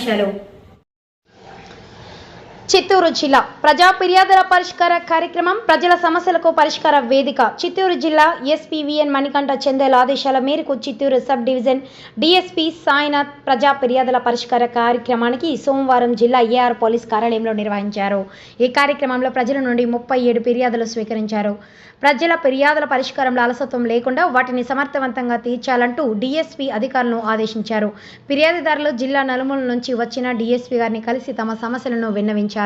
ముఖ్యాంశాలు. చిత్తూరు జిల్లా ప్రజా ఫిర్యాదుల పరిష్కార కార్యక్రమం, ప్రజల సమస్యలకు పరిష్కార వేదిక. చిత్తూరు జిల్లా ఎస్పీవీఎన్ మణికంఠ చందేల ఆదేశాల మేరకు Chittoor sub division DSP Sainath ప్రజా ఫిర్యాదుల పరిష్కార కార్యక్రమానికి సోమవారం జిల్లా ఏఆర్ పోలీస్ కార్యాలయంలో నిర్వహించారు. ఈ కార్యక్రమంలో ప్రజల నుండి 37 ఫిర్యాదులు స్వీకరించారు. ప్రజల ఫిర్యాదుల పరిష్కారంలో అలసత్వం లేకుండా వాటిని సమర్థవంతంగా తీర్చాలంటూ డీఎస్పీ అధికారులను ఆదేశించారు. ఫిర్యాదుదారులు జిల్లా నలుమూలల నుంచి వచ్చిన డీఎస్పీ గారిని కలిసి తమ సమస్యలను విన్నవించారు.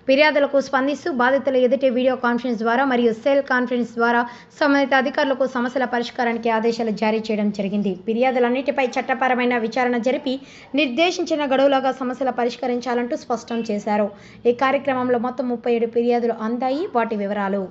ఫిర్యాదులకు స్పందిస్తూ బాధితుల ఎదుటి వీడియో కాన్ఫరెన్స్ ద్వారా మరియు సెల్ కాన్ఫరెన్స్ ద్వారా సంబంధిత అధికారులకు సమస్యల పరిష్కారానికి ఆదేశాలు జారీ చేయడం జరిగింది. ఫిర్యాదులన్నిటిపై చట్టపరమైన విచారణ జరిపి నిర్దేశించిన గడువులోగా సమస్యలు పరిష్కరించాలంటూ స్పష్టం చేశారు. ఈ కార్యక్రమంలో మొత్తం 37 ఫిర్యాదులు అందాయి. వాటి వివరాలు